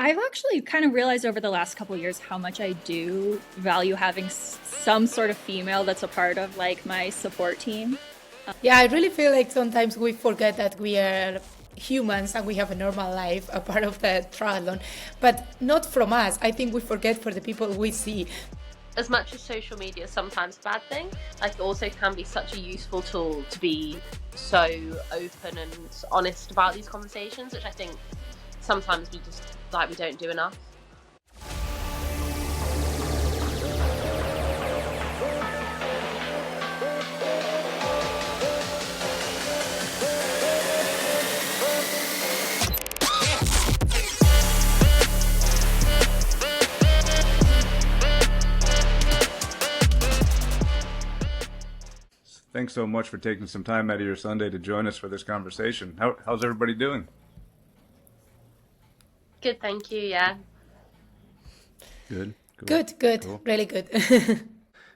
I've actually kind of realized over the last couple of years how much I do value having some sort of female that's a part of like my support team. Yeah, I really feel like sometimes we forget that we are humans and we have a normal life, a part of the triathlon, but not from us. I think we forget for the people we see. As much as social media is sometimes a bad thing, like it also can be such a useful tool to be so open and honest about these conversations, which I think sometimes we don't do enough. Thanks so much for taking some time out of your Sunday to join us for this conversation. How's everybody doing? Good, thank you. Yeah. Good. Cool. Good. Cool. Really good.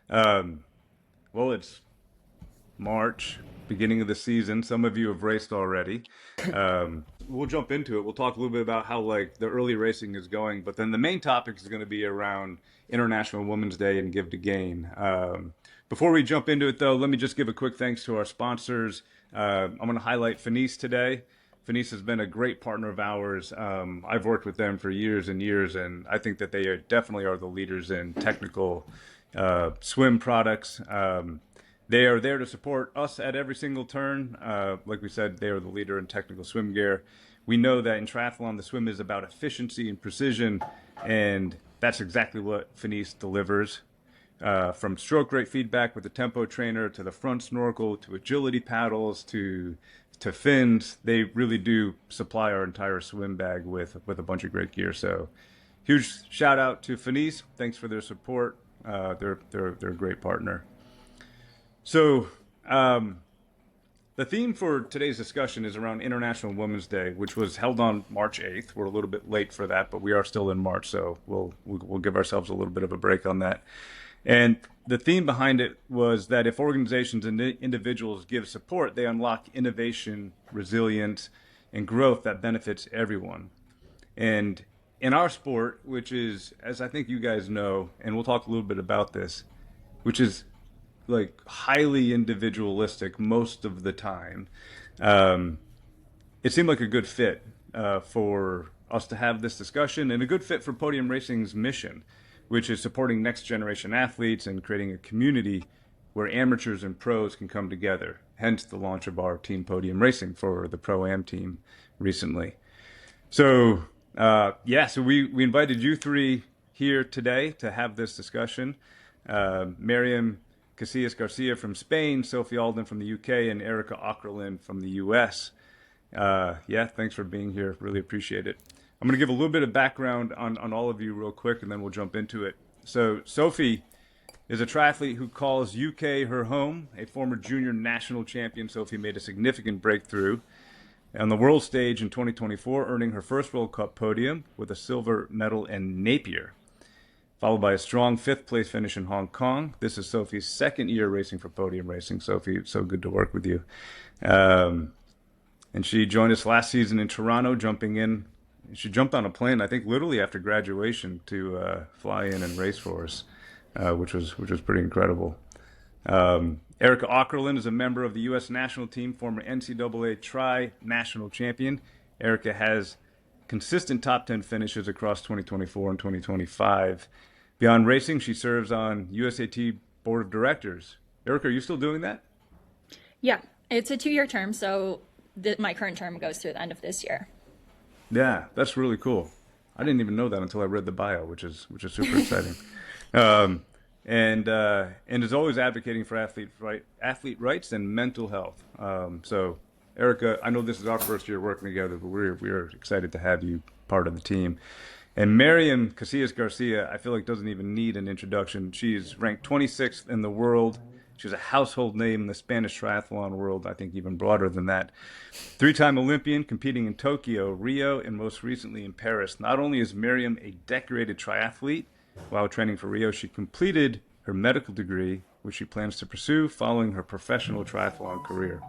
Well, it's March, beginning of the season. Some of you have raced already. We'll jump into it. We'll talk a little bit about how like the early racing is going, but then the main topic is going to be around International Women's Day and Give to Gain. Before we jump into it, though, let me just give a quick thanks to our sponsors. I'm going to highlight Finis today. Finis has been a great partner of ours. I've worked with them for years and years, and I think that they definitely are the leaders in technical swim products. They are there to support us at every single turn. Like we said, they are the leader in technical swim gear. We know that in triathlon, the swim is about efficiency and precision, and that's exactly what Finis delivers. From stroke rate feedback with the tempo trainer to the front snorkel to agility paddles to fins, they really do supply our entire swim bag with a bunch of great gear. So huge shout out to Finis. Thanks for their support. They're a great partner. So the theme for today's discussion is around International Women's Day, which was held on March 8th. We're a little bit late for that, but we are still in March, so we'll give ourselves a little bit of a break on that. And the theme behind it was that if organizations and individuals give support, they unlock innovation, resilience, and growth that benefits everyone. And in our sport, which is, as I think you guys know, and we'll talk a little bit about this, which is like highly individualistic most of the time, it seemed like a good fit for us to have this discussion and a good fit for Podium Racing's mission, which is supporting next generation athletes and creating a community where amateurs and pros can come together. Hence the launch of our team Podium Racing for the Pro-Am team recently. So so we invited you three here today to have this discussion. Miriam Casillas García from Spain, Sophie Alden from the UK, and Erika Ackerlund from the US. Thanks for being here. Really appreciate it. I'm going to give a little bit of background on all of you real quick, and then we'll jump into it. So Sophie is a triathlete who calls UK her home, a former junior national champion. Sophie made a significant breakthrough on the world stage in 2024, earning her first World Cup podium with a silver medal in Napier, followed by a strong fifth-place finish in Hong Kong. This is Sophie's second year racing for Podium Racing. Sophie, it's so good to work with you. And she joined us last season in Toronto, jumping in. She jumped on a plane, I think, literally after graduation to fly in and race for us, which was pretty incredible. Erika Ackerlund is a member of the U.S. national team, former NCAA tri-national champion. Erika has consistent top 10 finishes across 2024 and 2025. Beyond racing, she serves on USAT board of directors. Erika, are you still doing that? Yeah, it's a 2-year term, so my current term goes through the end of this year. Yeah, that's really cool. I didn't even know that until I read the bio, which is super exciting. And is always advocating for athlete rights and mental health. So, Erika, I know this is our first year working together, but we're excited to have you part of the team. And Miriam Casillas García, I feel like doesn't even need an introduction. She's ranked 26th in the world. She's a household name in the Spanish triathlon world, I think even broader than that. 3-time Olympian, competing in Tokyo, Rio, and most recently in Paris. Not only is Miriam a decorated triathlete, while training for Rio, she completed her medical degree, which she plans to pursue following her professional triathlon career.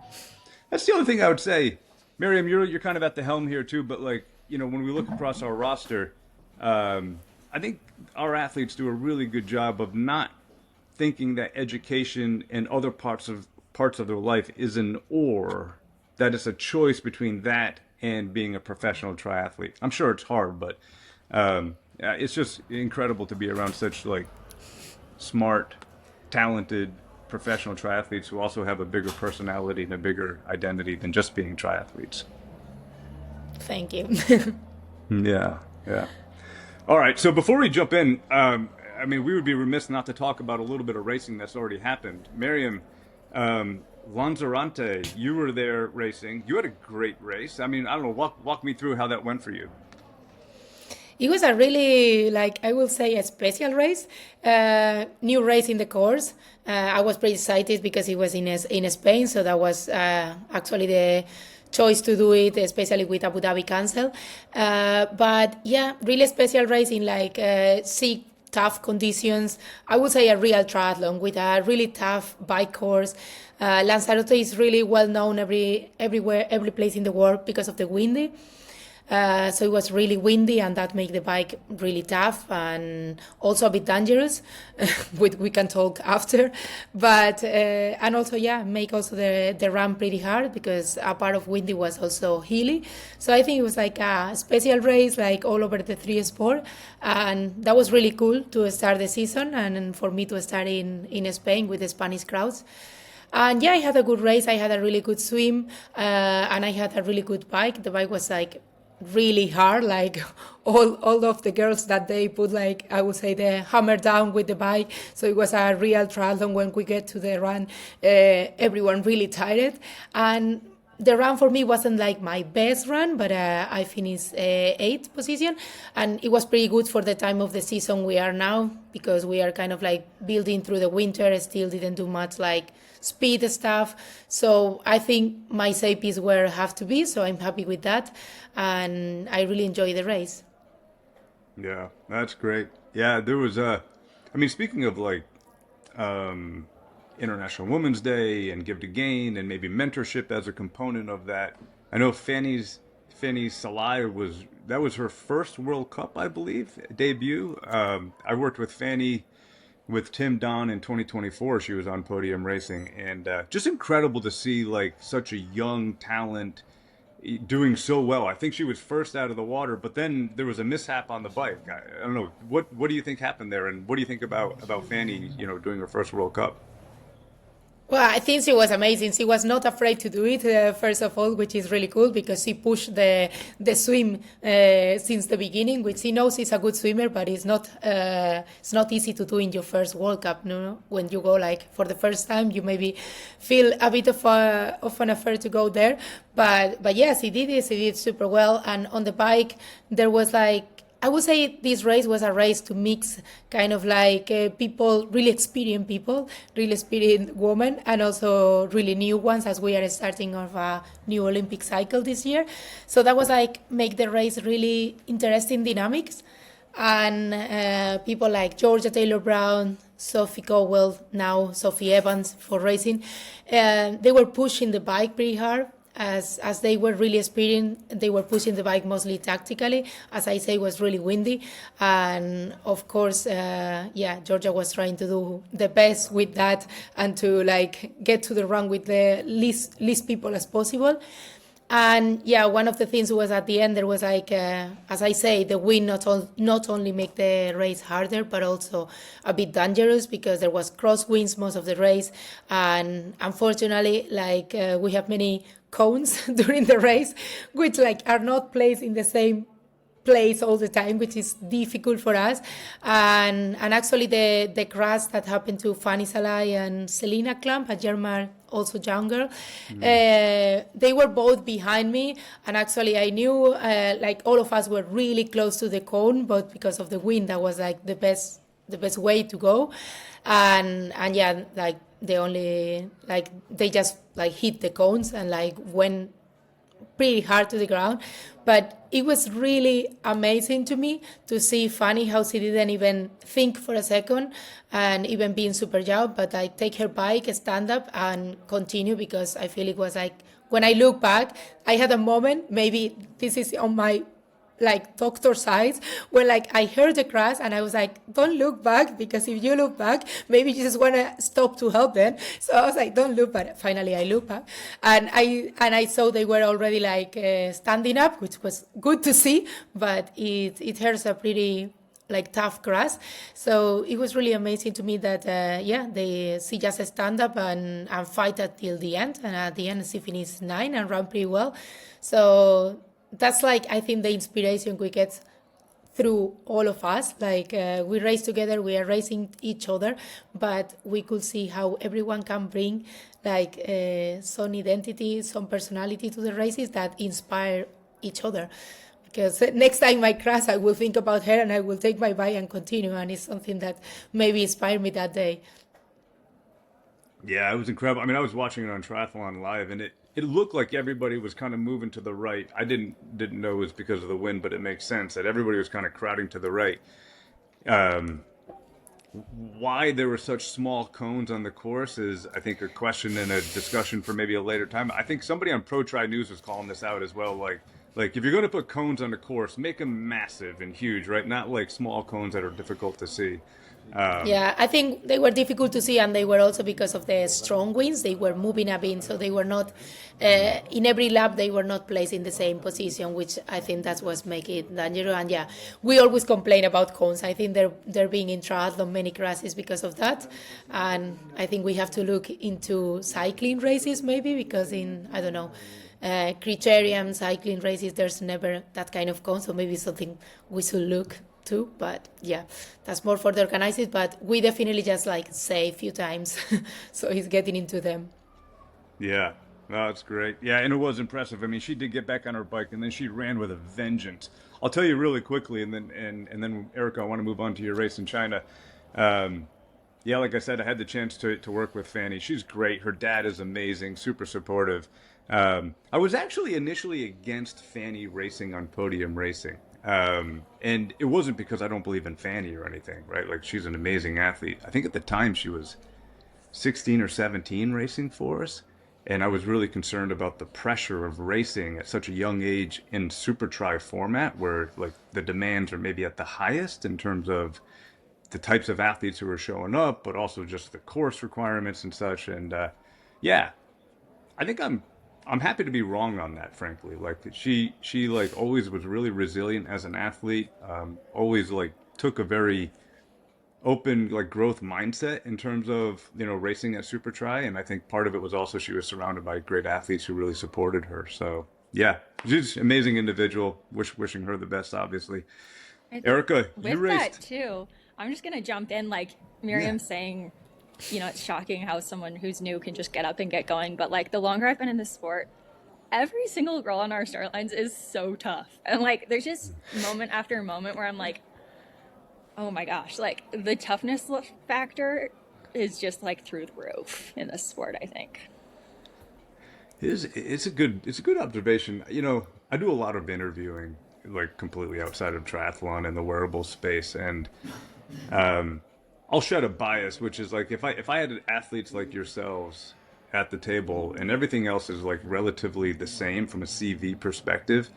That's the only thing I would say. Miriam, you're kind of at the helm here too, but when we look across our roster, I think our athletes do a really good job of not thinking that education and other parts of their life is an or, that it's a choice between that and being a professional triathlete. I'm sure it's hard, but it's just incredible to be around such like smart, talented professional triathletes who also have a bigger personality and a bigger identity than just being triathletes. Thank you. Yeah, yeah. All right. So before we jump in, I mean, we would be remiss not to talk about a little bit of racing that's already happened. Miriam, Lanzarote, you were there racing. You had a great race. I mean, I don't know. Walk me through how that went for you. It was a really, like, I will say, a special race, new race in the course. I was pretty excited because it was in Spain, so that was actually the choice to do it, especially with Abu Dhabi cancel. But yeah, really special race in like sea tough conditions. I would say a real triathlon with a really tough bike course. Lanzarote is really well known everywhere, every place in the world because of the windy. So it was really windy, and that made the bike really tough and also a bit dangerous. We can talk after, but and also make also the run pretty hard because a part of windy was also hilly. So I think it was like a special race, like all over the three sport, and that was really cool to start the season and for me to start in Spain with the Spanish crowds. And yeah, I had a good race. I had a really good swim, and I had a really good bike. The bike was like really hard, like all of the girls that they put, like I would say, the hammer down with the bike. So it was a real triathlon. When we get to the run, everyone really tired, and the run for me wasn't like my best run, but I finished 8th position, and it was pretty good for the time of the season we are now, because we are kind of like building through the winter. Still didn't do much like speed stuff, so I think my SAP is where I have to be, so I'm happy with that, and I really enjoy the race. Yeah, that's great. Yeah, there was I mean, speaking of like International Women's Day and Give to Gain and maybe mentorship as a component of that, I know Fanny Salai was her first World Cup, I believe, debut. I worked with Fanny with Tim Don in 2024. She was on Podium Racing, and just incredible to see like such a young talent doing so well. I think she was first out of the water, but then there was a mishap on the bike. I don't know, what do you think happened there, and what do you think about Fanny, doing her first World Cup? Well, I think she was amazing. She was not afraid to do it, first of all, which is really cool because she pushed the swim since the beginning, which she knows she's a good swimmer, but it's not easy to do in your first World Cup. No? When you go like for the first time, you maybe feel a bit of an affair to go there. But yes, she did it. She did super well. And on the bike, there was like, I would say this race was a race to mix kind of like people, really experienced women, and also really new ones, as we are starting of a new Olympic cycle this year. So that was like make the race really interesting dynamics. And people like Georgia Taylor-Brown, Sophie Cowell, now Sophie Evans for racing, they were pushing the bike pretty hard. As they were really experienced, they were pushing the bike mostly tactically. As I say, it was really windy, and of course, Georgia was trying to do the best with that and to like get to the run with the least people as possible. And yeah, one of the things was at the end there was like, as I say, the wind not only make the race harder, but also a bit dangerous because there was crosswinds most of the race, and unfortunately, like we have many cones during the race, which like are not placed in the same place all the time, which is difficult for us. And actually the crash that happened to Fanny Salai and Selina Klump, a German, also young girl, they were both behind me, and actually I knew like all of us were really close to the cone, but because of the wind, that was like the best way to go. And yeah, like they just like hit the cones and like went pretty hard to the ground. But it was really amazing to me to see Fanny, how she didn't even think for a second, and even being super young, but like take her bike, stand up and continue, because I feel it was like, when I look back, I had a moment, maybe this is on my like doctor's eyes when like I heard the crash and I was like, don't look back, because if you look back, maybe you just want to stop to help them. So I was like, don't look back. Finally, I looked back, and I saw they were already like standing up, which was good to see, but it hurts a pretty like tough grass. So it was really amazing to me that they see just stand up and fight until the end, and at the end she finished 9 and ran pretty well. So that's like, I think, the inspiration we get through all of us. Like we race together, we are racing each other, but we could see how everyone can bring like some identity, some personality to the races that inspire each other. Because next time I crash, I will think about her and I will take my bike and continue. And it's something that maybe inspired me that day. Yeah, it was incredible. I mean, I was watching it on Triathlon Live, and it looked like everybody was kind of moving to the right. I didn't know it was because of the wind, but it makes sense that everybody was kind of crowding to the right. Um, why there were such small cones on the course is, I think, a question and a discussion for maybe a later time. I think somebody on Pro Tri News was calling this out as well. Like if you're going to put cones on the course, make them massive and huge, right? Not like small cones that are difficult to see. Yeah, I think they were difficult to see, and they were also because of the strong winds. They were moving a bit, so they were not in every lap. They were not placed in the same position, which I think that's what's making it dangerous. And yeah, we always complain about cones. I think they're being in triathlon many crashes because of that, and I think we have to look into cycling races maybe, because in, I don't know, criterium cycling races, there's never that kind of cone. So maybe something we should look too, but yeah, that's more for the organizers, but we definitely just like say a few times so he's getting into them. Yeah, no, that's great. Yeah, and it was impressive. I mean, she did get back on her bike, and then she ran with a vengeance. I'll tell you really quickly, and then Erika, I want to move on to your race in China. Yeah, like I said, I had the chance to work with Fanny. She's great. Her dad is amazing, super supportive. I was actually initially against Fanny racing on Podium Racing. And it wasn't because I don't believe in Fanny or anything, right? Like, she's an amazing athlete. I think at the time she was 16 or 17 racing for us. And I was really concerned about the pressure of racing at such a young age in Super Tri format, where like the demands are maybe at the highest in terms of the types of athletes who are showing up, but also just the course requirements and such. And yeah, I think I'm happy to be wrong on that, frankly. Like she like always was really resilient as an athlete. Always like took a very open like growth mindset in terms of, you know, racing at Super Tri. And I think part of it was also she was surrounded by great athletes who really supported her. So yeah, she's an amazing individual. Wishing her the best, obviously. Erika, you With raced. that too, I'm just gonna jump in, like Miriam saying, you know, it's shocking how someone who's new can just get up and get going. But like the longer I've been in this sport, every single girl on our start lines is so tough. And like there's just moment after moment where I'm like, oh my gosh, like the toughness factor is just like through the roof in this sport, I think. It's a good observation. You know, I do a lot of interviewing, like completely outside of triathlon and the wearable space, and I'll shed a bias, which is like if I had athletes like yourselves at the table and everything else is like relatively the same from a CV perspective,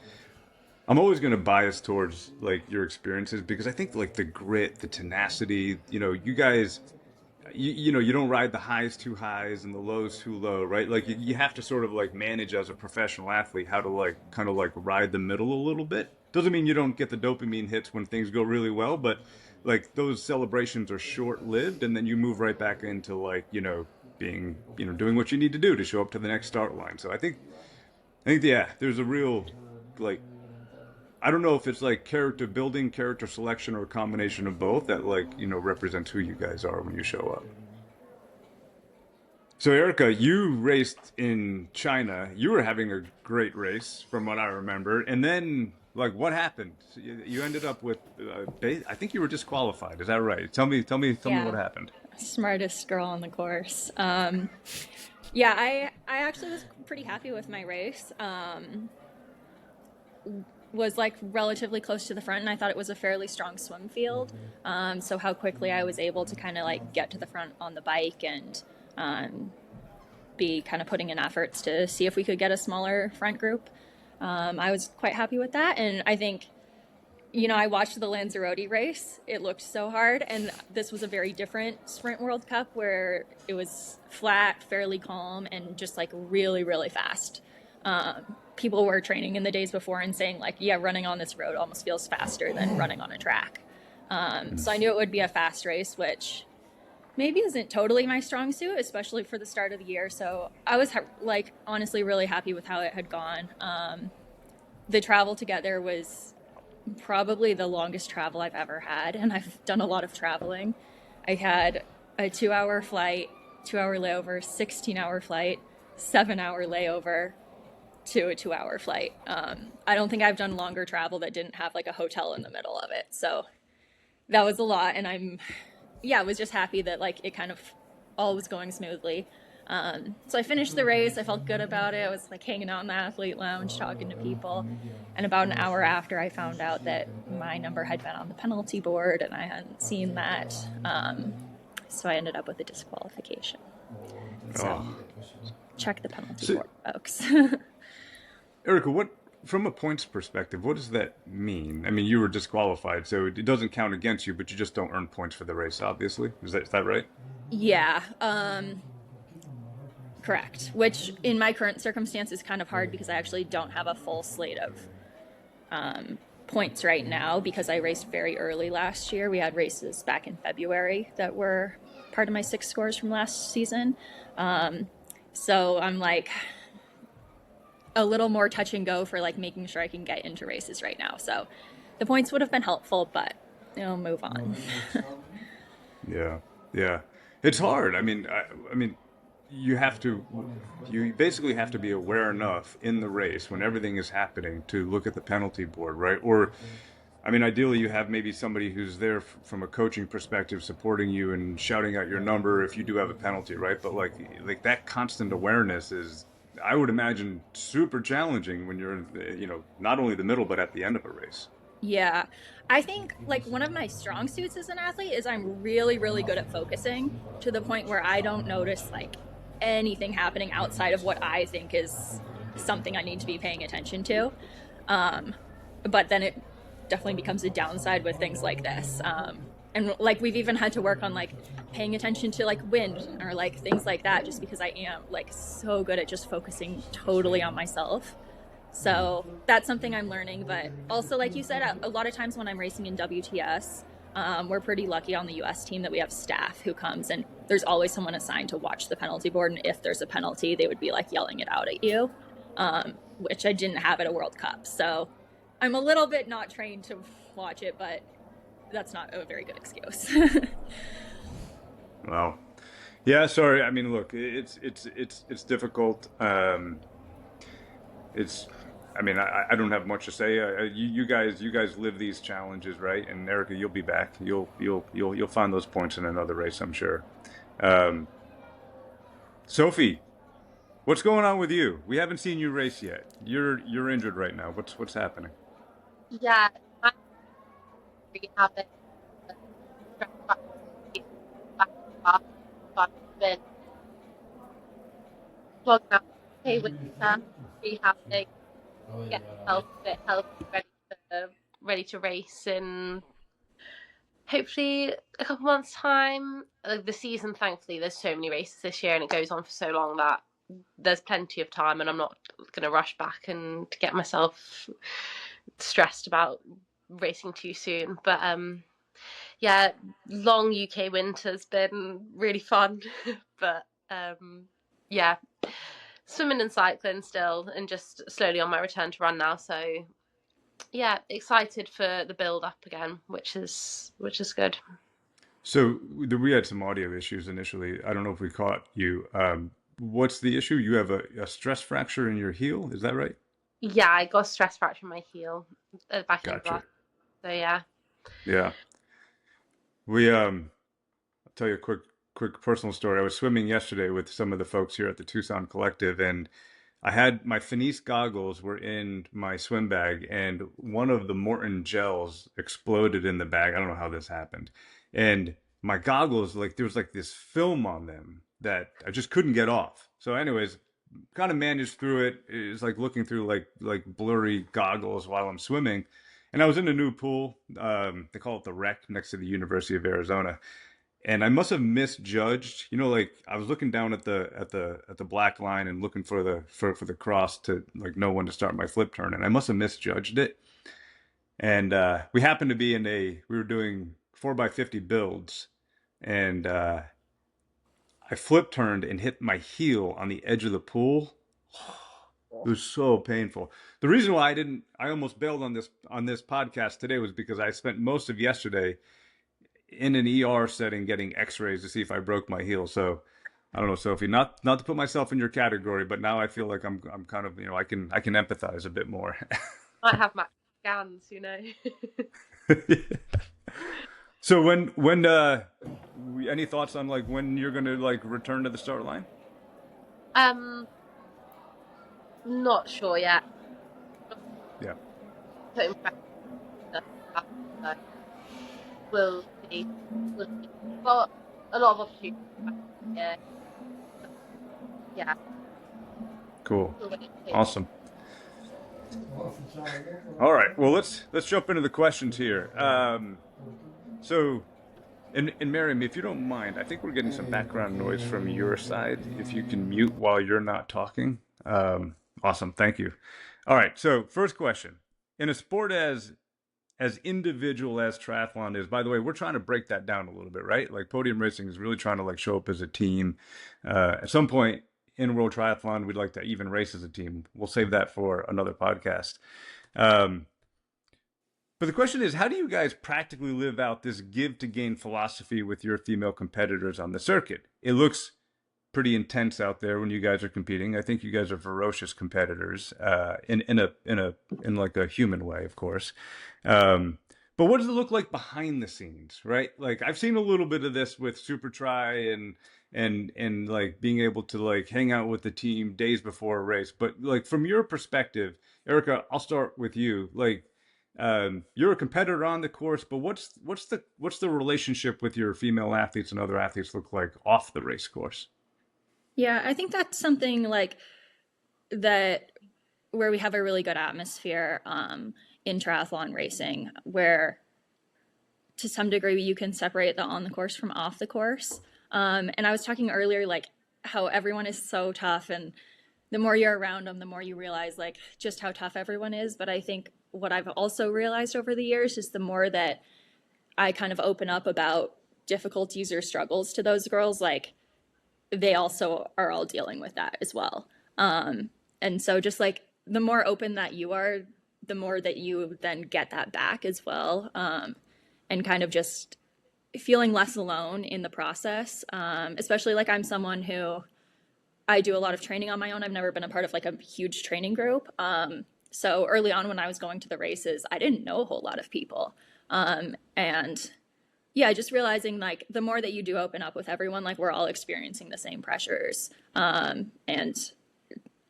I'm always going to bias towards like your experiences, because I think like the grit, the tenacity, you know, you guys, you know, you don't ride the highs too highs and the lows too low, right? Like you have to sort of like manage as a professional athlete how to like kind of like ride the middle a little bit. Doesn't mean you don't get the dopamine hits when things go really well, but like those celebrations are short lived, and then you move right back into like, you know, being, you know, doing what you need to do to show up to the next start line. So I think yeah, there's a real like, I don't know if it's like character building, character selection, or a combination of both that like, you know, represents who you guys are when you show up. So Erika, you raced in China. You were having a great race from what I remember. And then like what happened? So you ended up with, I think you were disqualified. Is that right? Tell me what happened. Smartest girl on the course. Yeah, I actually was pretty happy with my race. Was like relatively close to the front, and I thought it was a fairly strong swim field. So how quickly I was able to kind of like get to the front on the bike and be kind of putting in efforts to see if we could get a smaller front group. I was quite happy with that, and I think I watched the Lanzarote race. It looked so hard, and this was a very different Sprint World Cup where it was flat, fairly calm, and just like really, really fast. People were training in the days before and saying like, yeah, running on this road almost feels faster than running on a track. So I knew it would be a fast race, which maybe isn't totally my strong suit, especially for the start of the year. So I was like honestly really happy with how it had gone. The travel together was probably the longest travel I've ever had, and I've done a lot of traveling. I had a 2-hour flight, 2-hour layover, 16-hour flight, 7-hour layover to a 2-hour flight. I don't think I've done longer travel that didn't have like a hotel in the middle of it. So that was a lot, and I was just happy that like it kind of all was going smoothly. So I finished the race. I felt good about it. I was like hanging out in the athlete lounge, talking to people. And about an hour after, I found out that my number had been on the penalty board, and I hadn't seen that. So I ended up with a disqualification. So check the penalty board, folks. Erika, from a points perspective, what does that mean? I mean, you were disqualified, so it doesn't count against you, but you just don't earn points for the race, obviously. Is that right? Yeah. Correct. Which in my current circumstance is kind of hard because I actually don't have a full slate of points right now because I raced very early last year. We had races back in February that were part of my 6 scores from last season. So I'm like a little more touch and go for like making sure I can get into races right now. So the points would have been helpful, but move on. Yeah. It's hard. I mean, you basically have to be aware enough in the race when everything is happening to look at the penalty board, right? Or, I mean, ideally you have maybe somebody who's there from a coaching perspective supporting you and shouting out your number if you do have a penalty, right? But like that constant awareness is, I would imagine, super challenging when you're in, not only the middle, but at the end of a race. Yeah. I think like one of my strong suits as an athlete is I'm really, really good at focusing to the point where I don't notice like anything happening outside of what I think is something I need to be paying attention to. But then it definitely becomes a downside with things like this. And like we've even had to work on like paying attention to like wind or like things like that just because I am like so good at just focusing totally on myself. So that's something I'm learning. But also, like you said, a lot of times when I'm racing in WTS, we're pretty lucky on the US team that we have staff who comes and there's always someone assigned to watch the penalty board. And if there's a penalty, they would be like yelling it out at you, which I didn't have at a World Cup. So I'm a little bit not trained to watch it, but that's not a very good excuse. Wow. Yeah, sorry. I mean, look, it's difficult. I don't have much to say. You guys live these challenges, right? And Erika, you'll be back. You'll find those points in another race, I'm sure. Sophie, what's going on with you? We haven't seen you race yet. You're injured right now. What's happening? Yeah, I'm having been logging out with that, rehabbing, get myself a bit healthy, ready to race in hopefully a couple months' time. The season, thankfully, there's so many races this year and it goes on for so long that there's plenty of time, and I'm not going to rush back and to get myself stressed about racing too soon. But yeah, long UK winter's been really fun. But yeah, swimming and cycling still, and just slowly on my return to run now. So yeah, excited for the build up again, which is good. So we had some audio issues initially. I don't know if we caught you. What's the issue? You have a stress fracture in your heel, is that right? Yeah, I got a stress fracture in my heel back in Gotcha. So yeah. Yeah. I'll tell you a quick personal story. I was swimming yesterday with some of the folks here at the Tucson Collective, and I had my Finis goggles were in my swim bag, and one of the Morton gels exploded in the bag. I don't know how this happened. And my goggles, there was this film on them that I just couldn't get off. So anyways, kind of managed through it. It's like looking through like blurry goggles while I'm swimming. and I was in a new pool. They call it the Rec next to the University of Arizona, and I must have misjudged. You know, like I was looking down at the black line and looking for the cross to like know when to start my flip turn, and I must have misjudged it. And we happened to be we were doing 4x50 builds, and I flip turned and hit my heel on the edge of the pool. It was so painful. The reason why I almost bailed on this podcast today was because I spent most of yesterday in an ER setting getting X-rays to see if I broke my heel. So I don't know, Sophie, not to put myself in your category, but now I feel like I'm kind of, I can empathize a bit more. I have my scans, So when any thoughts on like when you're going to like return to the start line? Not sure yet. Yeah. We'll see. Got a lot of opportunities. Yeah. Cool. Awesome. All right. Well, let's jump into the questions here. So, and Miriam, if you don't mind, I think we're getting some background noise from your side. If you can mute while you're not talking. Awesome. Thank you. All right. So first question. In a sport as individual as triathlon is, by the way, we're trying to break that down a little bit, right? Like Podium Racing is really trying to like show up as a team. At some point in World Triathlon, we'd like to even race as a team. We'll save that for another podcast. But the question is, how do you guys practically live out this give to gain philosophy with your female competitors on the circuit? It looks pretty intense out there when you guys are competing. I think you guys are ferocious competitors, in like a human way, of course. But what does it look like behind the scenes, right? Like I've seen a little bit of this with Super Tri and like being able to like hang out with the team days before a race. But like from your perspective, Erika, I'll start with you. Like you're a competitor on the course, but what's the relationship with your female athletes and other athletes look like off the race course? Yeah, I think that's something like that where we have a really good atmosphere in triathlon racing, where to some degree you can separate the on the course from off the course. And I was talking earlier, like how everyone is so tough, and the more you're around them, the more you realize like just how tough everyone is. But I think what I've also realized over the years is the more that I kind of open up about difficulties or struggles to those girls, like they also are all dealing with that as well. And so just like the more open that you are, the more that you then get that back as well. And kind of just feeling less alone in the process. Especially like I'm someone who I do a lot of training on my own. I've never been a part of like a huge training group. So early on when I was going to the races, I didn't know a whole lot of people. And yeah, just realizing like the more that you do open up with everyone, like we're all experiencing the same pressures. And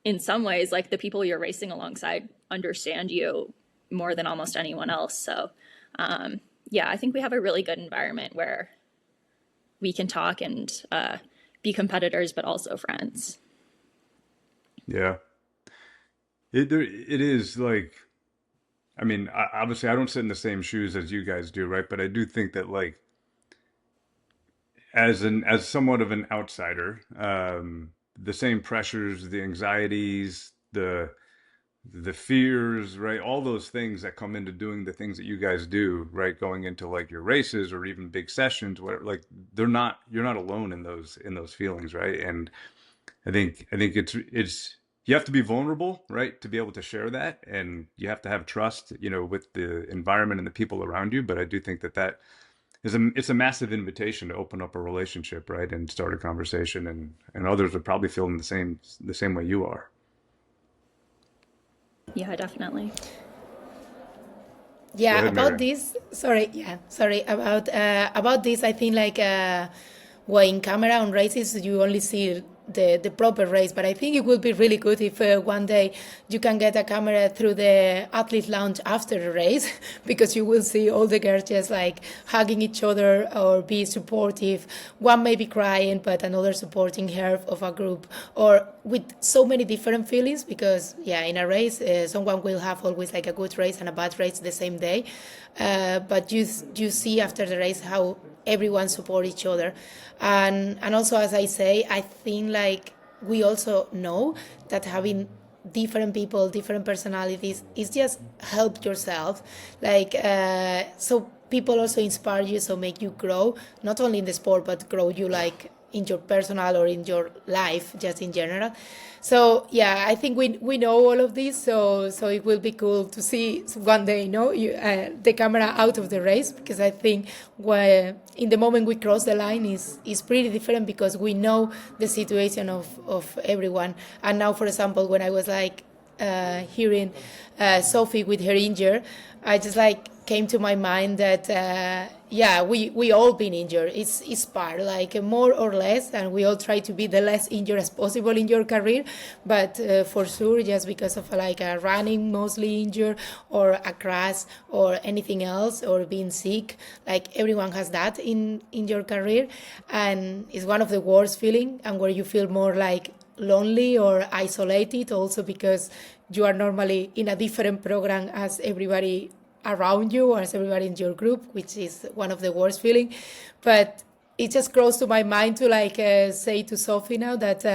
in some ways, like the people you're racing alongside understand you more than almost anyone else. So yeah, I think we have a really good environment where we can talk and be competitors, but also friends. Yeah. It is like, I mean, obviously I don't sit in the same shoes as you guys do, right? But I do think that like, as somewhat of an outsider, the same pressures, the anxieties, the fears, right? All those things that come into doing the things that you guys do, right? Going into like your races or even big sessions, whatever, like you're not alone in those feelings, right? And I think it's you have to be vulnerable, right, to be able to share that, and you have to have trust, with the environment and the people around you. But I do think that it's a massive invitation to open up a relationship, right, and start a conversation, and others are probably feeling the same way you are. Yeah, definitely. Yeah, ahead, about Mary. this. Sorry. About this, I think like well, in camera on races, you only see the proper race. But I think it would be really good if one day you can get a camera through the athlete lounge after the race, because you will see all the girls just like hugging each other or be supportive. One may be crying, but another supporting her of a group, or with so many different feelings. Because yeah, in a race, someone will have always like a good race and a bad race the same day. But you see after the race how everyone support each other, and also, as I say, I think like we also know that having different people, different personalities, is just help yourself, like so people also inspire you, so make you grow, not only in the sport but grow you like in your personal or in your life just in general. So yeah, I think we know all of this, so it will be cool to see one day, the camera out of the race, because I think in the moment we cross the line is pretty different, because we know the situation of everyone. And now, for example, when I was like hearing Sophie with her injury, I just like came to my mind that yeah, we all been injured. It's part, like more or less, and we all try to be the less injured as possible in your career. But for sure, just because of like a running mostly injured, or a crash, or anything else, or being sick, like everyone has that in your career, and it's one of the worst feeling, and where you feel more like lonely or isolated, also because you are normally in a different program as everybody around you, or as everybody in your group, which is one of the worst feeling. But it just crossed to my mind to like say to Sophie now that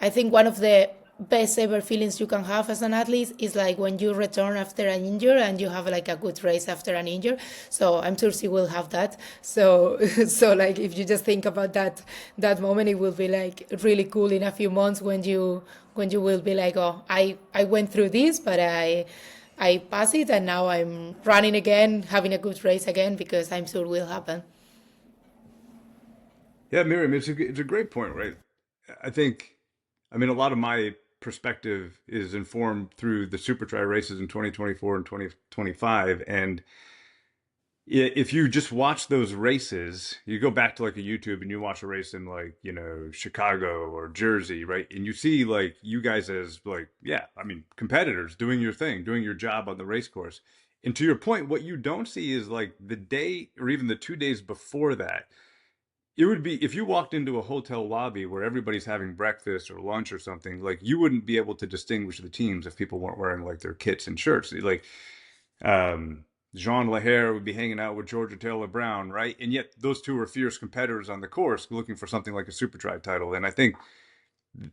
I think one of the best ever feelings you can have as an athlete is like when you return after an injury and you have like a good race after an injury. So I'm sure she will have that. So so like if you just think about that moment, it will be like really cool in a few months when you will be like, oh, I went through this, but I passed it, and now I'm running again, having a good race again, because I'm sure it will happen. Yeah, Miriam, it's a great point, right? I think, I mean, a lot of my perspective is informed through the Super Tri races in 2024 and 2025, and if you just watch those races, you go back to like a YouTube and you watch a race in like, Chicago or Jersey, right? And you see like you guys as like, yeah, I mean, competitors doing your thing, doing your job on the race course. And to your point, what you don't see is like the day or even the 2 days before that. It would be if you walked into a hotel lobby where everybody's having breakfast or lunch or something, like you wouldn't be able to distinguish the teams if people weren't wearing like their kits and shirts. Like Jean Lahair would be hanging out with Georgia Taylor Brown, right? And yet those two are fierce competitors on the course looking for something like a Super Tri title. And I think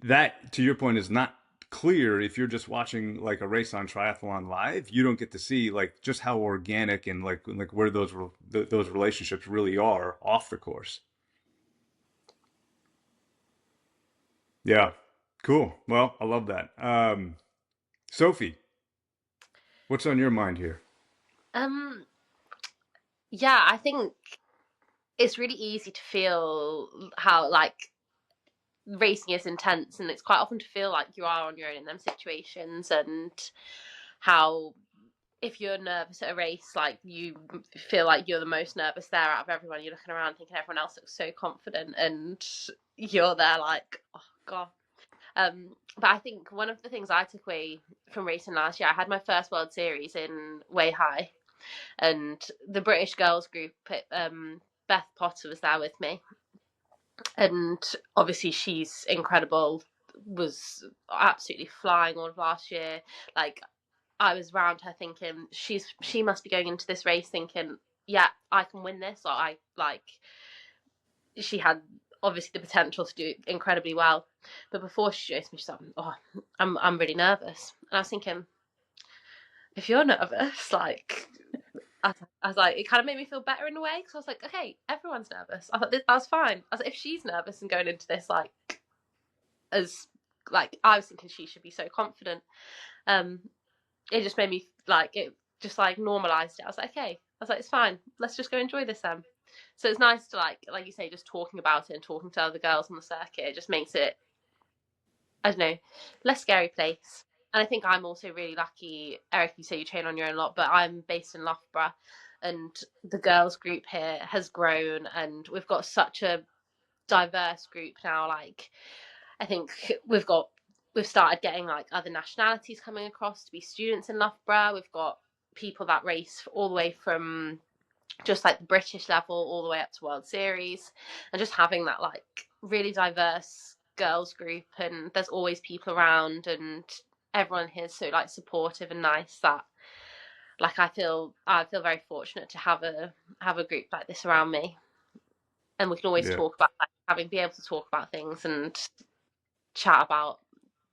that, to your point, is not clear if you're just watching like a race on Triathlon Live. You don't get to see like just how organic and like where those relationships really are off the course. Yeah, cool. Well, I love that. Sophie, what's on your mind here? Um, yeah, I think it's really easy to feel how like racing is intense, and it's quite often to feel like you are on your own in them situations, and how if you're nervous at a race, like you feel like you're the most nervous there out of everyone. You're looking around thinking everyone else looks so confident, and you're there like, oh god. But I think one of the things I took away from racing last year, I had my first World Series in Way High, and the British girls group, Beth Potter was there with me, and obviously she's incredible, was absolutely flying all of last year. Like I was around her thinking she must be going into this race thinking, yeah, I can win this, or I like she had obviously the potential to do incredibly well. But before she raced me, she's like, oh, I'm really nervous. And I was thinking, if you're nervous, like I was like, it kind of made me feel better in a way, because I was like, okay, everyone's nervous. I thought that's fine. I was like, if she's nervous and going into this like as like I was thinking she should be so confident. Um, it just made me like it just like normalized it. I was like, okay. I was like, it's fine. Let's just go enjoy this then. So it's nice to like you say, just talking about it and talking to other girls on the circuit. It just makes it, I don't know, less scary place. And I think I'm also really lucky. Eric, you say you train on your own a lot, but I'm based in Loughborough, and the girls group here has grown, and we've got such a diverse group now. Like I think we've started getting like other nationalities coming across to be students in Loughborough. We've got people that race all the way from just like the British level all the way up to World Series, and just having that like really diverse girls group, and there's always people around, and everyone here is so like supportive and nice that like I feel very fortunate to have a group like this around me, and we can always Yeah. talk about be able to talk about things and chat about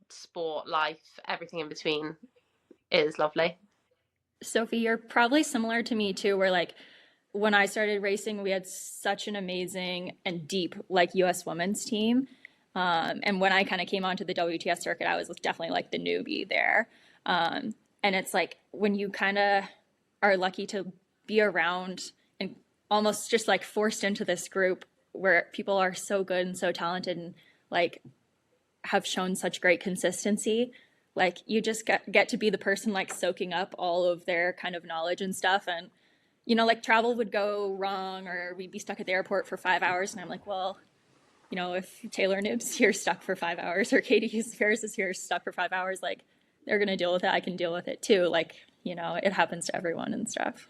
sport, life, everything in between is lovely. Sophie, you're probably similar to me too, where like when I started racing, we had such an amazing and deep like US women's team. And when I kind of came onto the WTS circuit, I was definitely like the newbie there. And it's like when you kind of are lucky to be around and almost just like forced into this group where people are so good and so talented and like have shown such great consistency, like you just get to be the person like soaking up all of their kind of knowledge and stuff. And like travel would go wrong or we'd be stuck at the airport for 5 hours and I'm like, well, if Taylor Nibb's here stuck for 5 hours or Katie Ferris is here stuck for 5 hours, like they're gonna deal with it, I can deal with it too. Like it happens to everyone and stuff.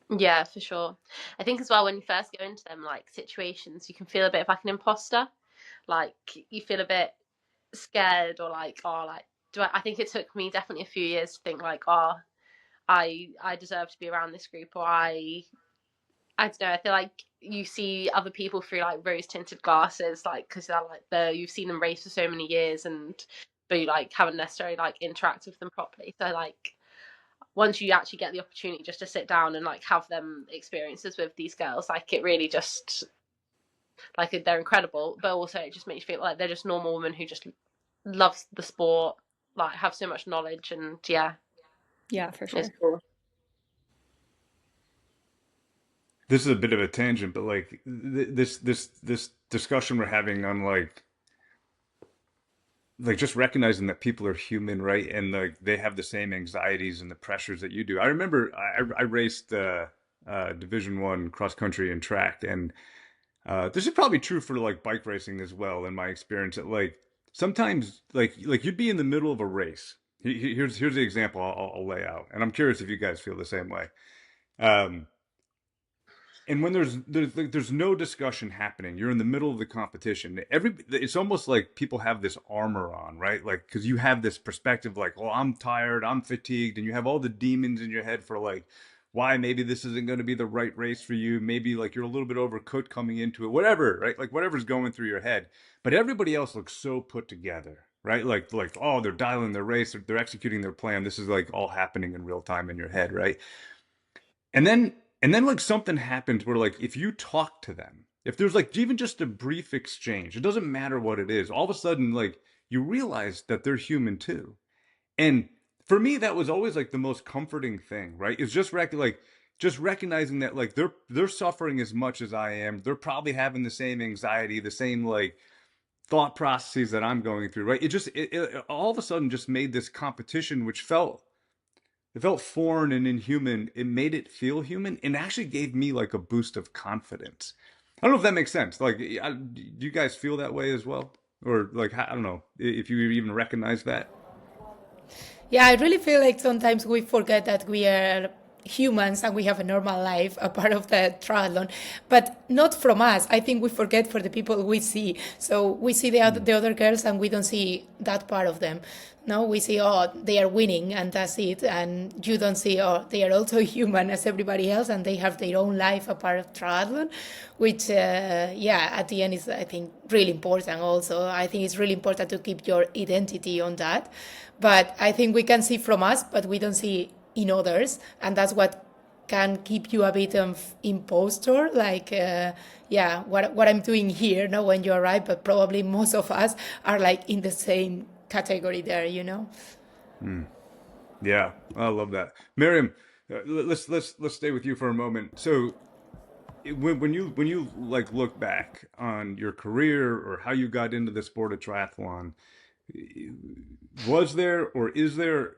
Yeah, for sure. I think as well when you first go into them like situations, you can feel a bit of like an imposter. Like you feel a bit scared or like, oh, like I think it took me definitely a few years to think like, oh, I deserve to be around this group, or I don't know. I feel like you see other people through like rose tinted glasses, like because they're like you've seen them race for so many years, and but you like haven't necessarily like interacted with them properly. So like once you actually get the opportunity just to sit down and like have them experiences with these girls, like it really just like they're incredible. But also it just makes you feel like they're just normal women who just love the sport, like have so much knowledge, and yeah, Yeah, for it's sure. cool. This is a bit of a tangent, but like this discussion we're having on like just recognizing that people are human, right? And like they have the same anxieties and the pressures that you do. I remember I raced Division 1 cross country and track, and this is probably true for like bike racing as well. In my experience, that like sometimes like you'd be in the middle of a race. Here's the example I'll lay out, and I'm curious if you guys feel the same way. Um, and when there's no discussion happening, you're in the middle of the competition. It's almost like people have this armor on, right? Like because you have this perspective, like, oh, I'm tired, I'm fatigued, and you have all the demons in your head for like why maybe this isn't going to be the right race for you. Maybe like you're a little bit overcooked coming into it, whatever, right? Like whatever's going through your head. But everybody else looks so put together, right? Like oh, they're dialing their race, they're executing their plan. This is like all happening in real time in your head, right? And then like something happens where like if you talk to them, if there's like even just a brief exchange, it doesn't matter what it is, all of a sudden like you realize that they're human too. And for me that was always like the most comforting thing, right? Is just recognizing that like they're suffering as much as I am. They're probably having the same anxiety, the same like thought processes that I'm going through, right? It all of a sudden just made this competition which felt foreign and inhuman. It made it feel human and actually gave me like a boost of confidence. I don't know if that makes sense. Like, do you guys feel that way as well? Or like, I don't know if you even recognize that. Yeah, I really feel like sometimes we forget that we are humans and we have a normal life, a part of the triathlon, but not from us. I think we forget for the people we see. So we see the other girls and we don't see that part of them. No, we see, oh, they are winning and that's it. And you don't see, oh, they are also human as everybody else and they have their own life, a part of triathlon, which, yeah, at the end is, I think, really important also. I think it's really important to keep your identity on that. But I think we can see from us, but we don't see in others. And that's what can keep you a bit of impostor, like, yeah, what I'm doing here, no, when you arrive, but probably most of us are like in the same category there, you know? Mm. Yeah, I love that. Miriam, let's stay with you for a moment. So when you like look back on your career or how you got into the sport of triathlon, was there or is there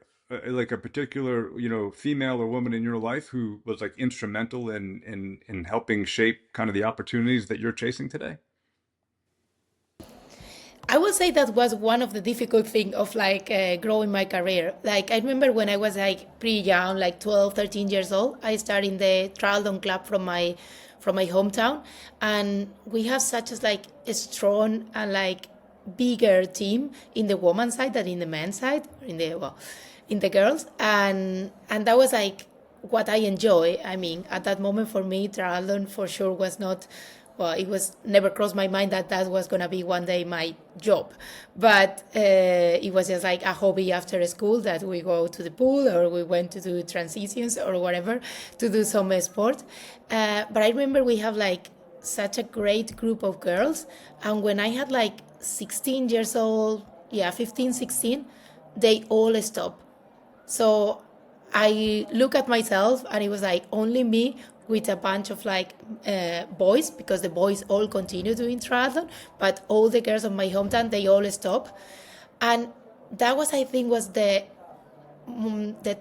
like a particular female or woman in your life who was like instrumental in helping shape kind of the opportunities that you're chasing today? I would say that was one of the difficult thing of like growing my career. Like I remember when I was like pretty young, like 12, 13 years old, I started in the triathlon club from my hometown, and we have such as like a strong and like bigger team in the women's side than in the men's side, in the well, in the girls, and that was like what I enjoy. I mean, at that moment for me, triathlon for sure was not, well, it was never crossed my mind that that was gonna be one day my job, but it was just like a hobby after school that we go to the pool or we went to do transitions or whatever to do some sport. But I remember we have like such a great group of girls, and when I had like 16 years old, yeah, 15, 16, they all stopped. So I look at myself and it was like only me with a bunch of like boys, because the boys all continue doing triathlon, but all the girls of my hometown, they all stop. And that was, I think, was the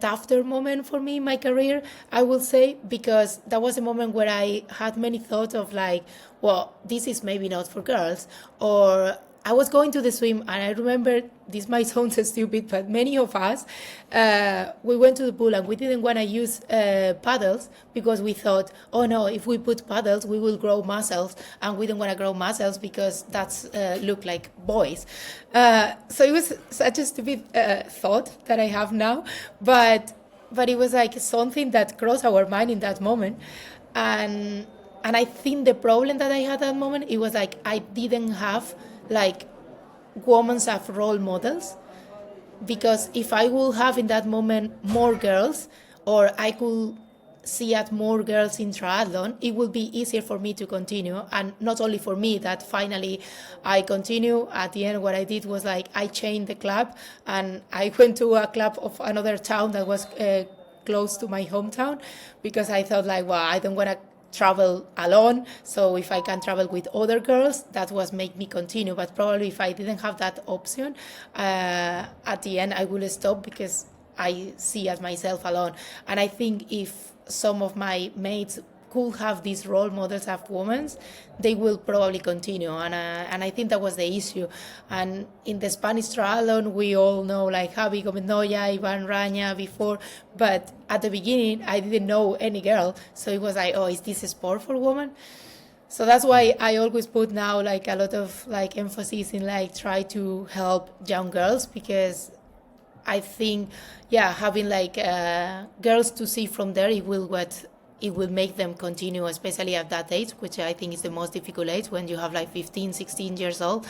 tougher moment for me in my career, I will say, because that was a moment where I had many thoughts of like, well, this is maybe not for girls, or I was going to the swim, and I remember, this might sound stupid, but many of us, we went to the pool and we didn't want to use paddles because we thought, oh no, if we put paddles, we will grow muscles, and we don't want to grow muscles because that's look like boys. So it was such a stupid thought that I have now, but it was like something that crossed our mind in that moment, and I think the problem that I had at that moment, it was like I didn't have like women as role models, because if I would have in that moment more girls, or I could see at more girls in triathlon, it would be easier for me to continue. And not only for me, that finally I continue. At the end, what I did was like I changed the club, and I went to a club of another town that was close to my hometown, because I thought like, well, I don't want to travel alone, so if I can travel with other girls, that was make me continue. But probably if I didn't have that option, at the end I will stop, because I see as myself alone. And I think if some of my mates could have these role models of women, they will probably continue. And I think that was the issue. And in the Spanish triathlon, we all know like Javi Gomenoya, Ivan Raña before, but at the beginning, I didn't know any girl. So it was like, oh, is this a sport for women? So that's why I always put now like a lot of like emphasis in like try to help young girls, because I think, yeah, having like girls to see from there, it will make them continue, especially at that age, which I think is the most difficult age, when you have like 15, 16 years old.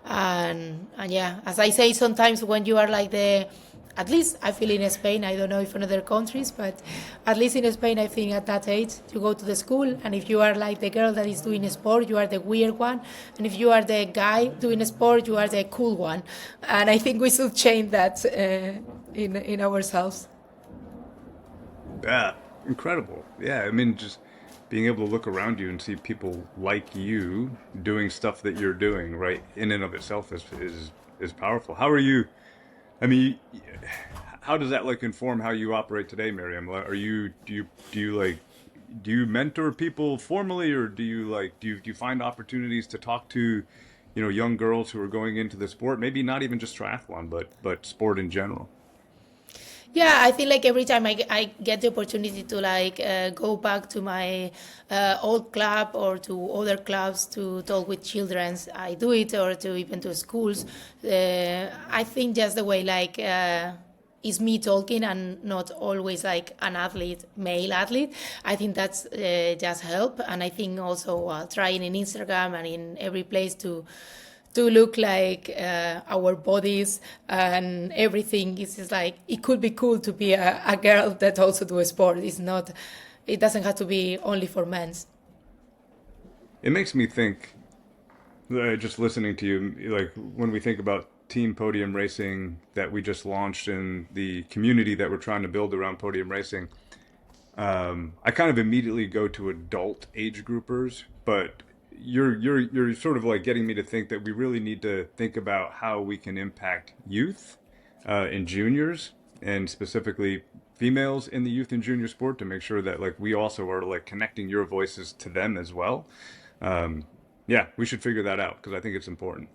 And yeah, as I say, sometimes when you are like at least I feel in Spain, I don't know if in other countries, but at least in Spain, I think at that age, you go to the school, and if you are like the girl that is doing sport, you are the weird one. And if you are the guy doing sport, you are the cool one. And I think we should change that in ourselves. Yeah, incredible. Yeah, I mean, just being able to look around you and see people like you doing stuff that you're doing, right, in and of itself is powerful. How are you? I mean, how does that like inform how you operate today, Miriam? Do you mentor people formally, or do you find opportunities to talk to, young girls who are going into the sport, maybe not even just triathlon, but sport in general? Yeah, I think like every time I get the opportunity to like go back to my old club or to other clubs to talk with children, I do it, or to even to schools. I think just the way like is me talking and not always like an athlete, male athlete. I think that's just help. And I think also trying in Instagram and in every place to look like our bodies and everything. It's just like, it could be cool to be a girl that also do a sport. It doesn't have to be only for men. It makes me think, just listening to you, like when we think about Team Podium Racing that we just launched and the community that we're trying to build around Podium Racing, I kind of immediately go to adult age groupers, but you're sort of like getting me to think that we really need to think about how we can impact youth and juniors, and specifically females in the youth and junior sport, to make sure that like we also are like connecting your voices to them as well. Yeah, we should figure that out, because I think it's important.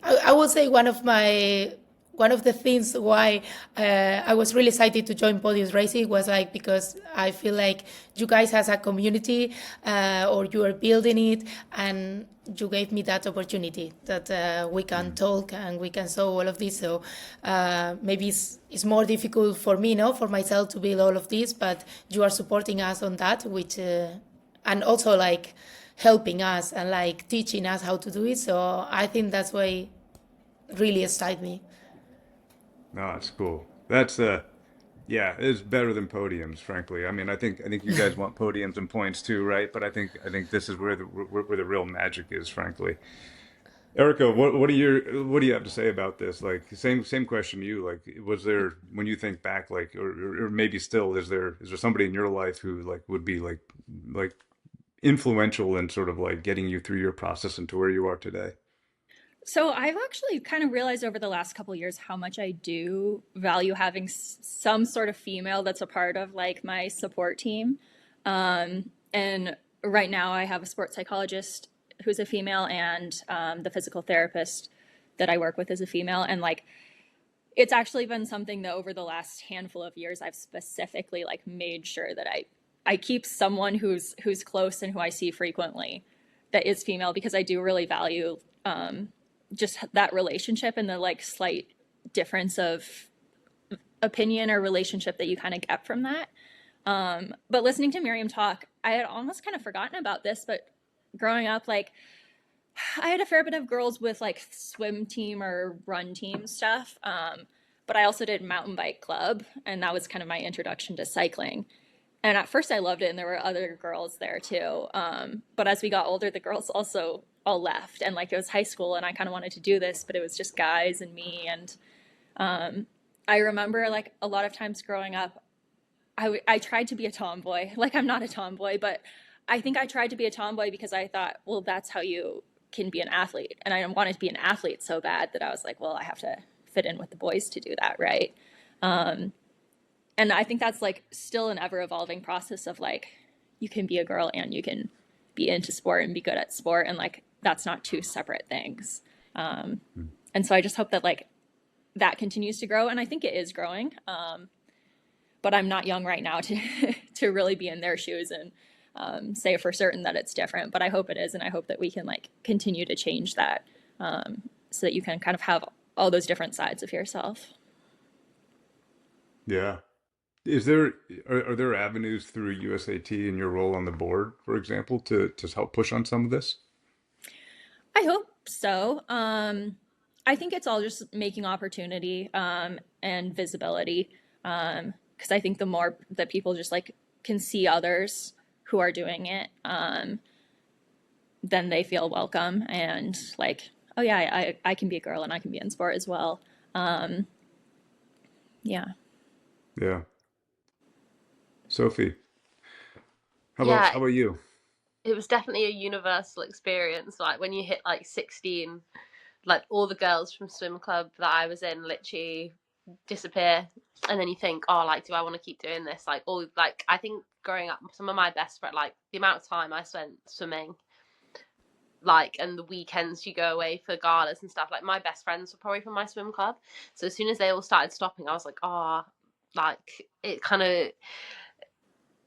I will say one of the things why I was really excited to join Podium Racing was like because I feel like you guys as a community or you are building it, and you gave me that opportunity that we can talk and we can show all of this. So maybe it's more difficult for me, no, for myself to build all of this, but you are supporting us on that, which and also like helping us and like teaching us how to do it. So I think that's why really excited me. No, that's cool. That's yeah, it's better than podiums, frankly. I mean, I think you guys want podiums and points too, right? But I think this is where the real magic is, frankly. Erica, what do you have to say about this? Like same question to you. Like, was there when you think back, like, or maybe still, is there somebody in your life who like would be like influential in sort of like getting you through your process into where you are today? So I've actually kind of realized over the last couple of years how much I do value having some sort of female that's a part of like my support team. And right now I have a sports psychologist who's a female, and the physical therapist that I work with is a female. And like, it's actually been something that over the last handful of years, I've specifically like made sure that I keep someone who's close and who I see frequently that is female, because I do really value just that relationship and the like slight difference of opinion or relationship that you kind of get from that. But listening to Miriam talk, I had almost kind of forgotten about this, but growing up, like I had a fair bit of girls with like swim team or run team stuff. But I also did mountain bike club, and that was kind of my introduction to cycling. And at first I loved it, and there were other girls there too. But as we got older, the girls also all left, and like it was high school, and I kind of wanted to do this, but it was just guys and me. And I remember like a lot of times growing up, I tried to be a tomboy. Like I'm not a tomboy, but I think I tried to be a tomboy because I thought, well, that's how you can be an athlete. And I wanted to be an athlete so bad that I was like, well, I have to fit in with the boys to do that, right? And I think that's like still an ever evolving process of like, you can be a girl and you can be into sport and be good at sport. And like, that's not two separate things. And so I just hope that like that continues to grow. And I think it is growing. But I'm not young right now to, to really be in their shoes and say for certain that it's different, but I hope it is. And I hope that we can like continue to change that so that you can kind of have all those different sides of yourself. Yeah. Is there are there avenues through USAT and your role on the board, for example, to help push on some of this? I hope so. I think it's all just making opportunity and visibility. Because I think the more that people just like can see others who are doing it, then they feel welcome and like, oh yeah, I can be a girl and I can be in sport as well. Yeah. Yeah. Sophie, Yeah, how about you? it was definitely a universal experience. Like when you hit like 16, like all the girls from swim club that I was in literally disappear, and then you think, oh, like, do I want to keep doing this? Like all like I think growing up, some of my best friends, like the amount of time I spent swimming, like, and the weekends you go away for galas and stuff, like my best friends were probably from my swim club. So as soon as they all started stopping, I was like, oh, like it kind of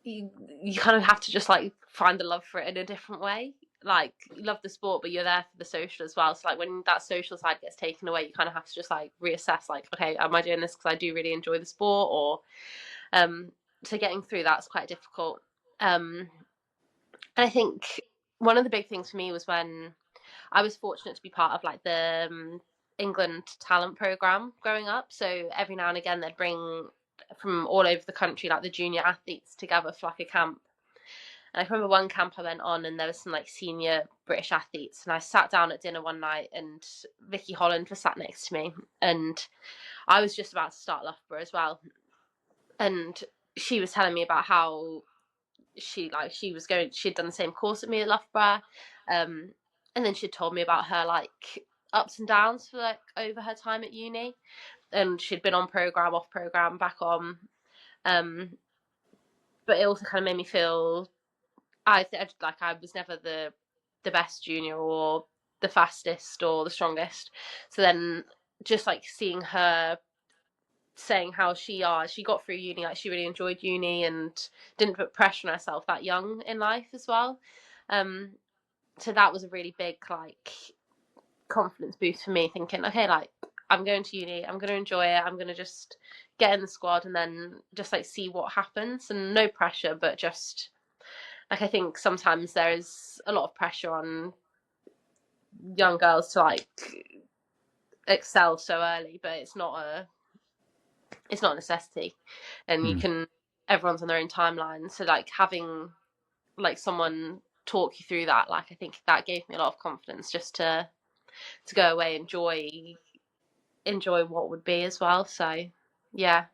you kind of have to just like find the love for it in a different way. Like you love the sport, but you're there for the social as well. So like when that social side gets taken away, you kind of have to just like reassess. Like, okay, am I doing this because I do really enjoy the sport, or so getting through that's quite difficult. And I think one of the big things for me was when I was fortunate to be part of like the England talent program growing up. So every now and again they'd bring from all over the country like the junior athletes together for like a camp. And I remember one camp I went on, and there was some like senior British athletes, and I sat down at dinner one night, and Vicky Holland was sat next to me, and I was just about to start Loughborough as well, and she was telling me about how she'd done the same course at me at Loughborough, and then she'd told me about her like ups and downs for like over her time at uni, and she'd been on program, off program, back on, but it also kind of made me feel like I was never the best junior or the fastest or the strongest. So then just like seeing her saying how she got through uni, like she really enjoyed uni and didn't put pressure on herself that young in life as well. So that was a really big like confidence boost for me, thinking, okay, like I'm going to uni, I'm going to enjoy it, I'm going to just get in the squad and then just like see what happens, and no pressure, but just like I think sometimes there is a lot of pressure on young girls to like excel so early, but it's not a necessity, and you can, everyone's on their own timeline, so like having like someone talk you through that, like I think that gave me a lot of confidence just to go away, enjoy what would be as well. So yeah.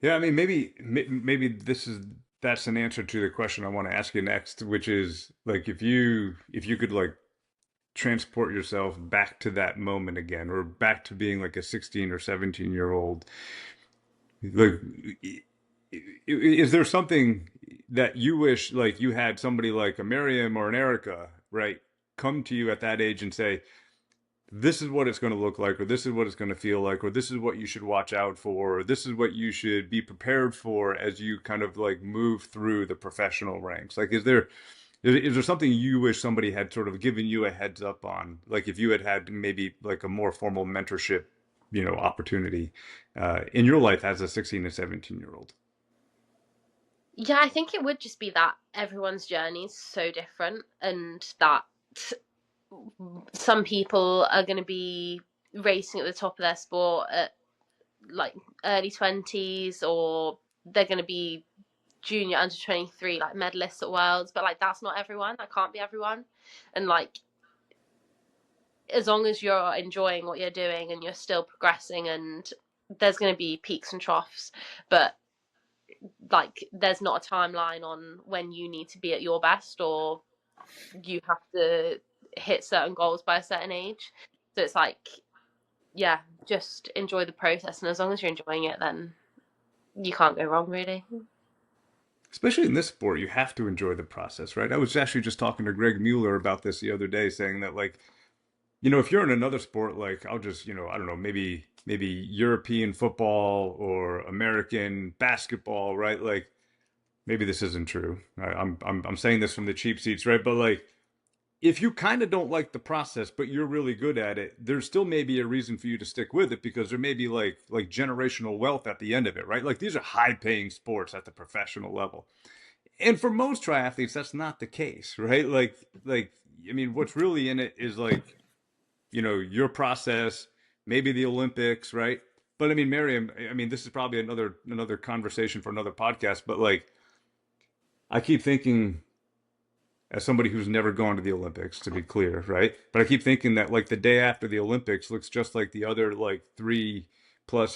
Yeah, I mean, maybe that's an answer to the question I want to ask you next, which is like if you could like transport yourself back to that moment again, or back to being like a 16 or 17-year old, like is there something that you wish like you had somebody like a Miriam or an Erika, right, come to you at that age and say, this is what it's going to look like, or this is what it's going to feel like, or this is what you should watch out for, or this is what you should be prepared for as you kind of like move through the professional ranks? Like, is there something you wish somebody had sort of given you a heads up on? Like if you had maybe like a more formal mentorship, opportunity in your life as a 16 and 17-year-old? Yeah, I think it would just be that everyone's journey is so different, and that some people are going to be racing at the top of their sport at like early 20s, or they're going to be junior under 23 like medalists at Worlds, but like that's not everyone. That can't be everyone. And like as long as you're enjoying what you're doing and you're still progressing, and there's going to be peaks and troughs, but like there's not a timeline on when you need to be at your best, or you have to hit certain goals by a certain age. So it's like, yeah, just enjoy the process, and as long as you're enjoying it, then you can't go wrong, really. Especially in this sport, you have to enjoy the process, right? I was actually just talking to Greg Mueller about this the other day, saying that like, if you're in another sport, like I'll just, I don't know, maybe European football or American basketball, right? Like maybe this isn't true. I'm saying this from the cheap seats, right? But like if you kind of don't like the process, but you're really good at it, there's still maybe a reason for you to stick with it, because there may be like generational wealth at the end of it, right? Like these are high paying sports at the professional level. And for most triathletes, that's not the case, right? I mean, what's really in it is like, your process, maybe the Olympics, right? But I mean, Miriam, I mean, this is probably another conversation for another podcast, but like, I keep thinking, as somebody who's never gone to the Olympics, to be clear, right? But I keep thinking that like the day after the Olympics looks just like the other like 3+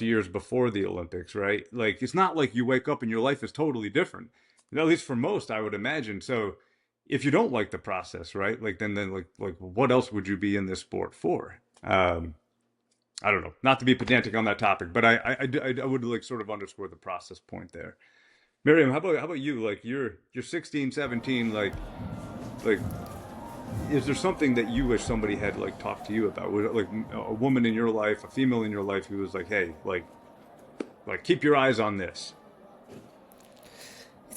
years before the Olympics, right? Like it's not like you wake up and your life is totally different. At least for most, I would imagine. So if you don't like the process, right? Like then like what else would you be in this sport for? I don't know. Not to be pedantic on that topic, but I would like sort of underscore the process point there. Miriam, how about you? Like you're 16, 17, like is there something that you wish somebody had like talked to you about? Was it like a woman in your life, a female in your life who was like, hey, like keep your eyes on this?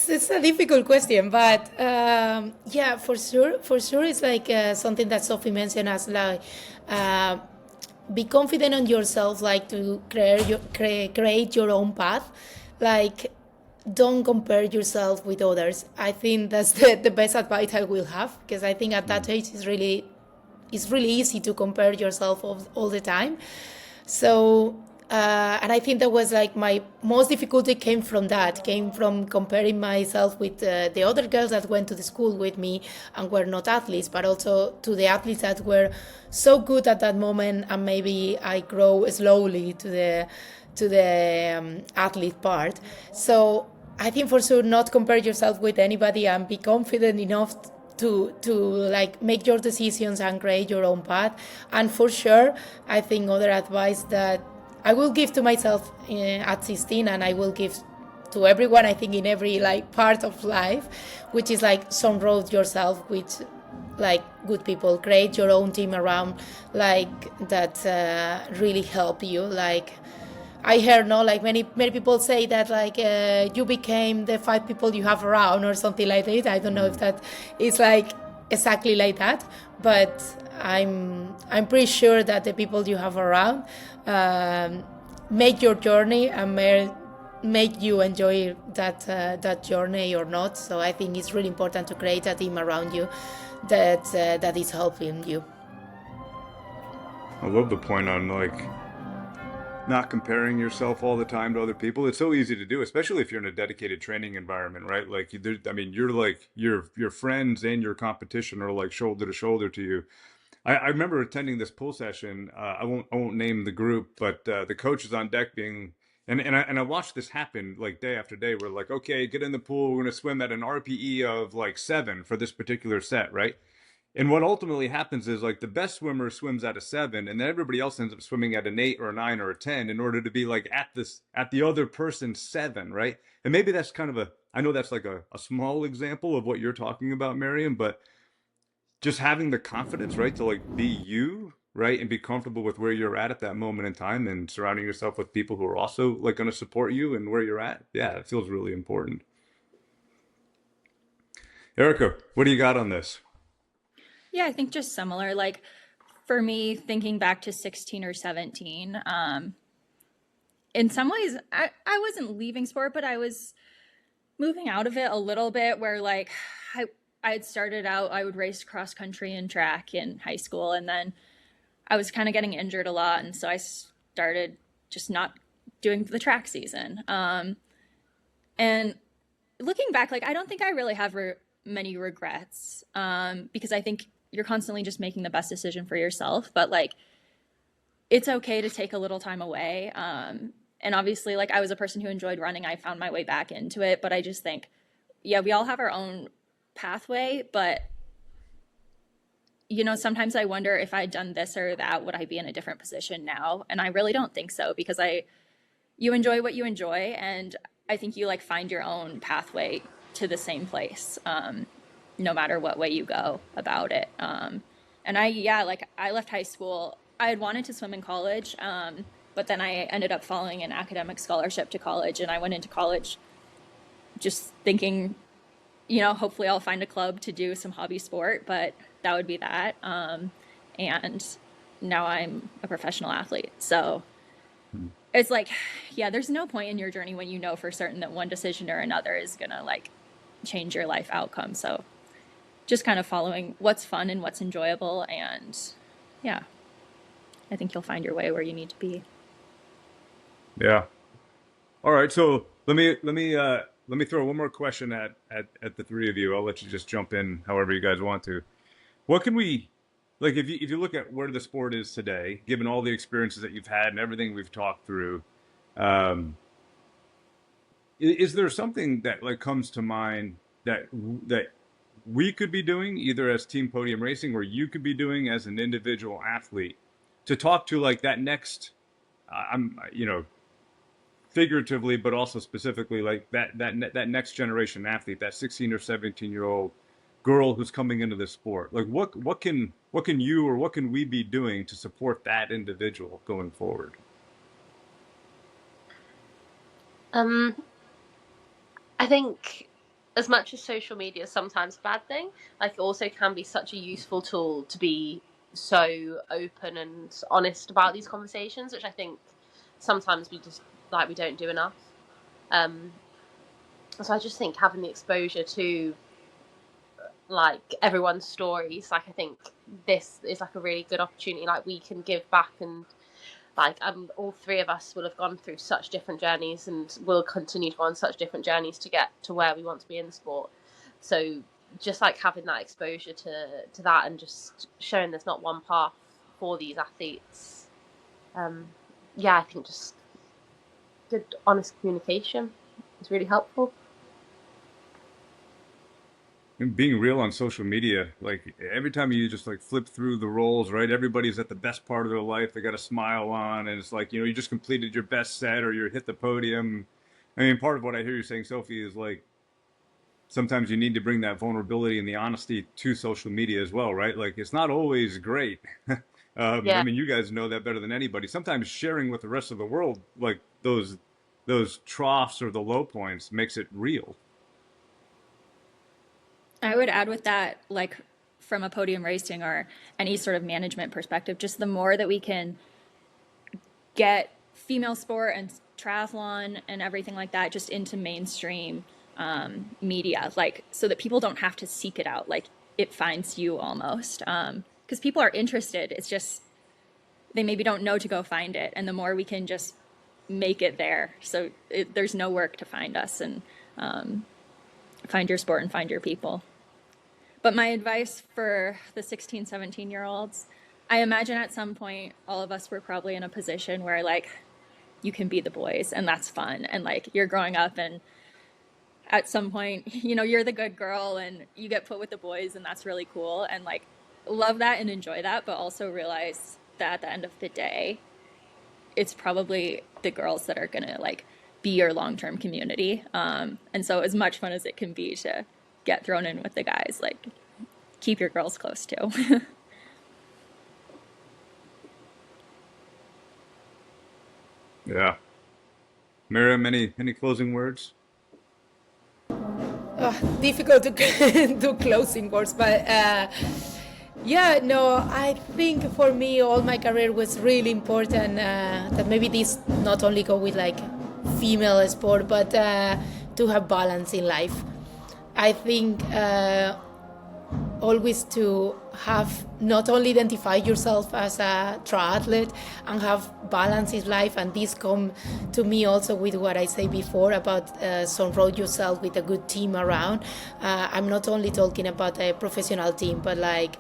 It's a difficult question, but yeah, for sure, it's like something that Sophie mentioned as like be confident on yourself, like to create your own path, like don't compare yourself with others. I think that's the best advice I will have, because I think at that age it's really easy to compare yourself all the time. So and I think that was like my most difficulty came from comparing myself with the other girls that went to the school with me and were not athletes, but also to the athletes that were so good at that moment, and maybe I grow slowly to the athlete part. So I think for sure not compare yourself with anybody, and be confident enough to like make your decisions and create your own path. And for sure, I think other advice that I will give to myself at 16, and I will give to everyone, I think, in every like part of life, which is like surround yourself with like good people, create your own team around like that really help you. Like I heard no, like many people say that like you became the 5 people you have around or something like that. I don't know if that is like exactly like that, but I'm pretty sure that the people you have around make your journey and make you enjoy that journey or not. So I think it's really important to create a team around you that is helping you. I love the point on like not comparing yourself all the time to other people. It's so easy to do, especially if you're in a dedicated training environment, right? Like, I mean, you're like your friends and your competition are like shoulder to shoulder to you. I remember attending this pool session. I won't name the group, but the coach is on deck being, and I watched this happen like day after day. We're like, okay, get in the pool. We're gonna swim at an RPE of like 7 for this particular set, right? And what ultimately happens is like the best swimmer swims at a 7, and then everybody else ends up swimming at an 8 or a 9 or a 10 in order to be like at the other person's 7, right? And maybe that's kind of I know that's like a small example of what you're talking about, Miriam, but just having the confidence, right, to like be you, right, and be comfortable with where you're at that moment in time, and surrounding yourself with people who are also like going to support you and where you're at. Yeah, it feels really important. Erika, what do you got on this? Yeah, I think just similar. Like for me, thinking back to 16 or 17, in some ways, I wasn't leaving sport, but I was moving out of it a little bit where like I had started out, I would race cross country and track in high school. And then I was kind of getting injured a lot. And so I started just not doing the track season. And looking back, like, I don't think I really have many regrets because I think you're constantly just making the best decision for yourself. But like, it's okay to take a little time away. And obviously, like, I was a person who enjoyed running. I found my way back into it. But I just think, yeah, we all have our own pathway. But, you know, sometimes I wonder if I'd done this or that, would I be in a different position now? And I really don't think so because you enjoy what you enjoy. And I think you like find your own pathway to the same place, no matter what way you go about it. And I left high school. I had wanted to swim in college, but then I ended up following an academic scholarship to college, and I went into college just thinking, you know, hopefully I'll find a club to do some hobby sport, but that would be that. And now I'm a professional athlete. So it's like, yeah, there's no point in your journey when you know for certain that one decision or another is going to like change your life outcome. So just kind of following what's fun and what's enjoyable. And yeah, I think you'll find your way where you need to be. Yeah. All right. So let me throw one more question at the three of you. I'll let you just jump in however you guys want to. What can we like if you look at where the sport is today, given all the experiences that you've had and everything we've talked through, um, is there something that like comes to mind that we could be doing either as Team Podium Racing or you could be doing as an individual athlete to talk to like that next I'm you know figuratively but also specifically like that next generation athlete, that 16 or 17-year-old girl who's coming into this sport, like what can you or what can we be doing to support that individual going forward? Um, I think as much as social media is sometimes a bad thing, like it also can be such a useful tool to be so open and honest about these conversations, which I think sometimes we just like we don't do enough. Um, so I just think having the exposure to like everyone's stories, like I think this is like a really good opportunity. Like we can give back and like all three of us will have gone through such different journeys and will continue to go on such different journeys to get to where we want to be in the sport. So just like having that exposure to that and just showing there's not one path for these athletes. Yeah, I think just good honest communication is really helpful. And being real on social media, like every time you just like flip through the rolls, right? Everybody's at the best part of their life. They got a smile on, and it's like, you know, you just completed your best set or you hit the podium. I mean, part of what I hear you saying, Sophie, is like sometimes you need to bring that vulnerability and the honesty to social media as well, right? Like it's not always great. I Yeah. mean, you guys know that better than anybody. Sometimes sharing with the rest of the world, like those troughs or the low points, makes it real. I would add with that, like from a podium racing or any sort of management perspective, just the more that we can get female sport and triathlon and everything like that just into mainstream media, like so that people don't have to seek it out, like it finds you almost. Because people are interested. It's just they maybe don't know to go find it, and the more we can just make it there, so there's no work to find us and find your sport and find your people. But my advice for the 16, 17 year olds, I imagine at some point all of us were probably in a position where like you can be the boys and that's fun. And like you're growing up and at some point, you know, you're the good girl and you get put with the boys and that's really cool. And like love that and enjoy that, but also realize that at the end of the day, it's probably the girls that are going to like be your long-term community. And so as much fun as it can be to get thrown in with the guys, like keep your girls close too. Yeah. Miriam, any closing words? Difficult to do closing words, but yeah, no, I think for me all my career was really important, that maybe this not only go with like female sport, but to have balance in life. I think always to have not only identify yourself as a triathlete and have balance in life, and this come to me also with what I say before about surround yourself with a good team around. I'm not only talking about a professional team, but like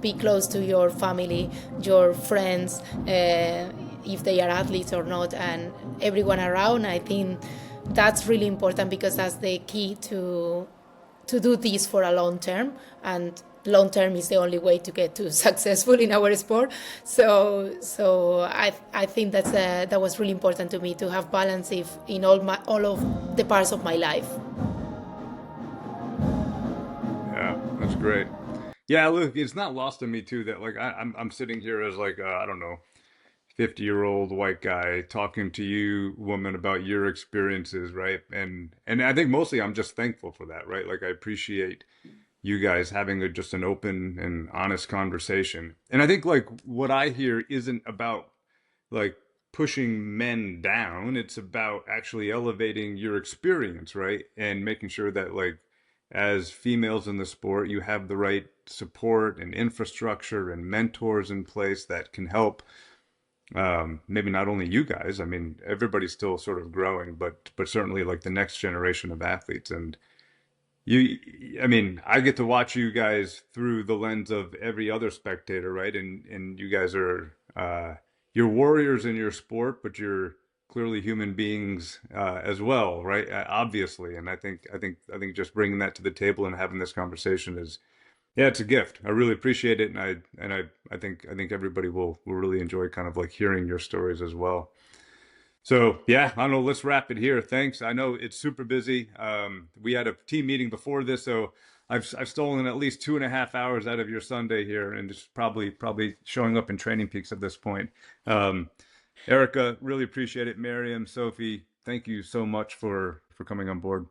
be close to your family, your friends, if they are athletes or not, and everyone around. I think that's really important because that's the key to do this for a long term, and long term is the only way to get to successful in our sport. So I think that was really important to me to have balance in all of the parts of my life. Yeah, that's great. Yeah, look, it's not lost on me too that like I'm sitting here as like I don't know, 50-year-old white guy talking to you woman about your experiences, right? And I think mostly I'm just thankful for that, right? Like I appreciate you guys having just an open and honest conversation. And I think like what I hear isn't about like pushing men down. It's about actually elevating your experience, right? And making sure that like as females in the sport, you have the right support and infrastructure and mentors in place that can help, maybe not only you guys. I mean, everybody's still sort of growing, but certainly like the next generation of athletes. And you, I mean, I get to watch you guys through the lens of every other spectator, right? And you guys are you're warriors in your sport, but you're clearly human beings as well, right? Obviously. And I think just bringing that to the table and having this conversation is, yeah, it's a gift. I really appreciate it, and I think everybody will really enjoy kind of like hearing your stories as well. So yeah, I don't know. Let's wrap it here. Thanks. I know it's super busy. We had a team meeting before this, so I've stolen at least 2.5 hours out of your Sunday here, and just probably showing up in Training Peaks at this point. Um, Erika, really appreciate it. Miriam, Sophie, thank you so much for coming on board.